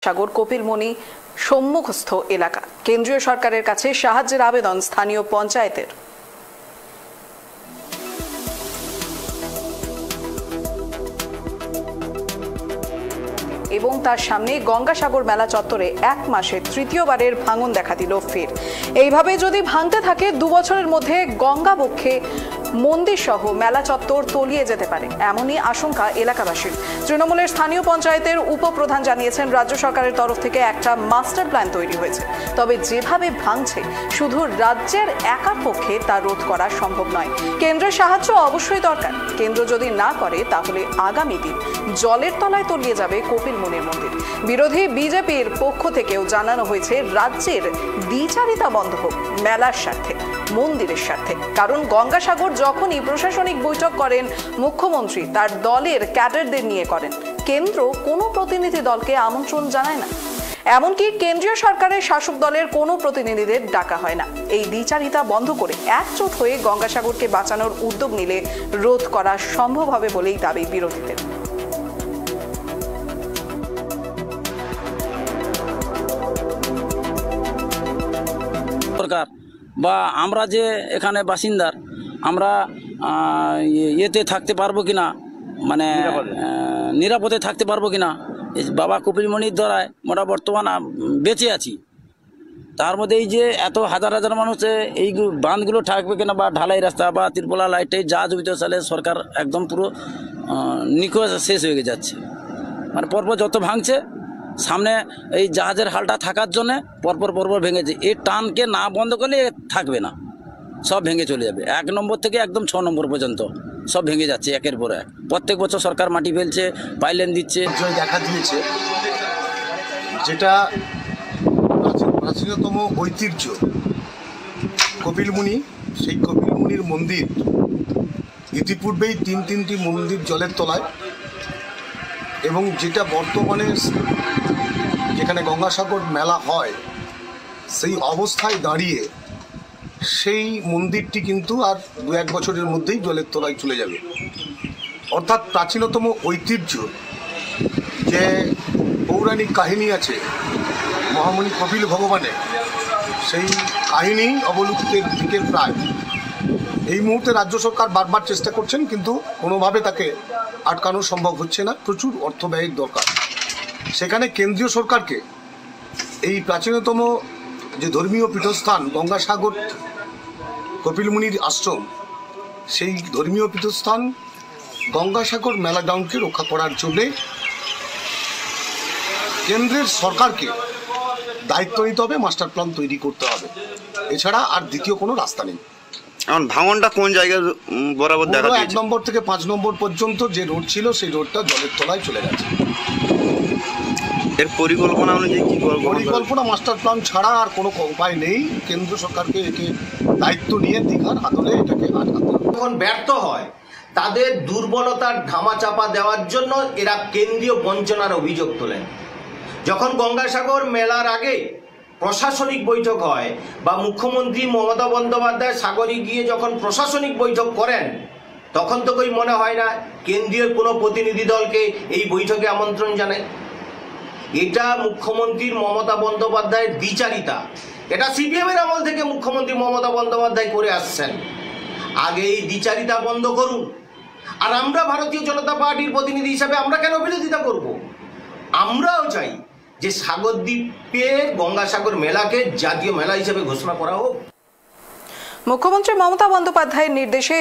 সাগর কপিলমুনি সম্মুখস্থ এলাকা। কেন্দ্রীয় সরকারের কাছে সাহায্যের আবেদন স্থানীয় পঞ্চায়েতের। এবং তার সামনে গঙ্গাসাগর মেলা চত্বরে এক মাসে তৃতীয়বারের ভাঙন দেখা দিল ফের। এইভাবে যদি ভাঙতে থাকে 2 বছরের মধ্যে গঙ্গা বক্ষে মন্দির সহ মেলা চত্বর তলিয়ে যেতে পারে, এমনই আশঙ্কা এলাকাবাসীর। তৃণমূলের স্থানীয় পঞ্চায়েতের উপপ্রধান জানিয়েছেন, রাজ্য সরকারের তরফ থেকে একটা মাস্টার প্ল্যান তৈরি হয়েছে, তবে যেভাবে ভাঙছে শুধু রাজ্যের একার পক্ষে তা রোধ করা সম্ভব নয়। কেন্দ্রের সাহায্য অবশ্যই দরকার। কেন্দ্র যদি না করে তাহলে আগামী দিন জলের তলায় তলিয়ে যাবে কপিলমুনির মন্দির। বিরোধী বিজেপির পক্ষ থেকেও জানানো হয়েছে, রাজ্যের দ্বিচারিতা বন্ধ হোক মেলার স্বার্থে, মন্দিরের স্বার্থে। কারণ গঙ্গাসাগর যখনই প্রশাসনিক বৈঠক করেন মুখ্যমন্ত্রী তার দলের ক্যাডারদের নিয়ে করেন, কেন্দ্র কোনো প্রতিনিধি দলকে আমন্ত্রণ জানায় না। এমনকি কেন্দ্রীয় সরকারের শাসক দলের কোনো প্রতিনিধিদের ডাকা হয় না। এই দ্বিচারিতা বন্ধ করে একজোট হয়ে গঙ্গাসাগরকে বাঁচানোর উদ্যোগ নিলে রোধ করা সম্ভব হবে বলেই দাবি বিরোধীদের। সরকার বা আমরা যে এখানে বাসিন্দার, আমরা ইয়েতে থাকতে পারবো কিনা, মানে নিরাপদে থাকতে পারবো কিনা। বাবা কপিলমুনির দ্বারায় মোটা বর্তমান বেঁচে আছি, তার মধ্যে এই যে এত হাজার হাজার মানুষে এই বাঁধগুলো থাকবে কিনা, বা ঢালাই রাস্তা বা ত্রিপলা লাইটে যা জড়িত সালে সরকার একদম পুরো নিখোঁজ শেষ হয়ে যাচ্ছে। মানে পরপর যত ভাঙছে, সামনে এই জাহাজের হালটা থাকার জন্যে পরপর ভেঙেছে। এই টানকে না বন্ধ করলে থাকবে না, সব ভেঙে চলে যাবে। 1 নম্বর থেকে একদম 6 নম্বর পর্যন্ত সব ভেঙে যাচ্ছে একের পর এক। প্রত্যেক বছর সরকার মাটি ফেলছে, পাইলেন দিচ্ছে। দেখা দিয়েছে যেটা প্রাচীনতম ঐতিহ্য কপিলমুনি, সেই কপিলমুনির মন্দির ইতিপূর্বেই 3টি মন্দির জলের তলায়, এবং যেটা বর্তমানে যেখানে গঙ্গাসাগর মেলা হয় সেই অবস্থায় দাঁড়িয়ে সেই মন্দিরটি কিন্তু আর 2-1 বছরের মধ্যেই জলের তলায় চলে যাবে। অর্থাৎ প্রাচীনতম ঐতিহ্য যে পৌরাণিক কাহিনী আছে মহামুনি কপিল ভগবানের, সেই কাহিনী অবলুপ্তির দিকে প্রায়। এই মুহূর্তে রাজ্য সরকার বারবার চেষ্টা করছেন, কিন্তু কোনোভাবে তাকে আটকানো সম্ভব হচ্ছে না। প্রচুর অর্থ ব্যয়ের দরকার। সেখানে কেন্দ্রীয় সরকারকে এই প্রাচীনতম যে ধর্মীয় পীঠস্থান গঙ্গাসাগর কপিলমুনির আশ্রম, সেই ধর্মীয় পীঠস্থান গঙ্গাসাগর মেলা গ্রাউন্ডকে রক্ষা করার জন্যে কেন্দ্রের সরকারকে দায়িত্ব নিতে হবে, মাস্টার প্ল্যান তৈরি করতে হবে। এছাড়া আর দ্বিতীয় কোনো রাস্তা নেই। এখন ভাঙনটা কোন জায়গায় বরাবর দেখা যাচ্ছে? 1 নম্বর থেকে 5 নম্বর পর্যন্ত যে রোড ছিল সেই রোডটা জলের তলায় চলে গেছে। এর পরিকল্পনা অনুযায়ী কি করব? পরিকল্পনা মাস্টার প্ল্যান ছাড়া আর কোনো উপায় নেই। কেন্দ্র সরকারকে একে দায়িত্ব নিয়ে দীঘার হাতলে এটাকে আটকাতে হবে। যখন ব্যর্থ হয় তাদের দুর্বলতার ধামাচাপা দেওয়ার জন্য এরা কেন্দ্রীয় বঞ্চনার অভিযোগ তোলেন। যখন গঙ্গাসাগর মেলার আগে প্রশাসনিক বৈঠক হয় বা মুখ্যমন্ত্রী মমতা বন্দ্যোপাধ্যায় সাগরে গিয়ে যখন প্রশাসনিক বৈঠক করেন, তখন তো কই মনে হয় না কেন্দ্রীয় কোনো প্রতিনিধি দলকে এই বৈঠকে আমন্ত্রণ জানায়। এটা মুখ্যমন্ত্রীর মমতা বন্দ্যোপাধ্যায়ের দ্বিচারিতা। এটা সিপিএমের আমল থেকে মুখ্যমন্ত্রী মমতা বন্দ্যোপাধ্যায় করে আসছেন। আগে এই দ্বিচারিতা বন্ধ করুন। আর আমরা ভারতীয় জনতা পার্টির প্রতিনিধি হিসাবে আমরা কেন বিরোধিতা করব? আমরাও চাই যে সাগরদ্বীপের গঙ্গাসাগর মেলাকে জাতীয় মেলা হিসেবে ঘোষণা করা হোক। মুখ্যমন্ত্রী মমতা বন্দ্যোপাধ্যায়ের নির্দেশে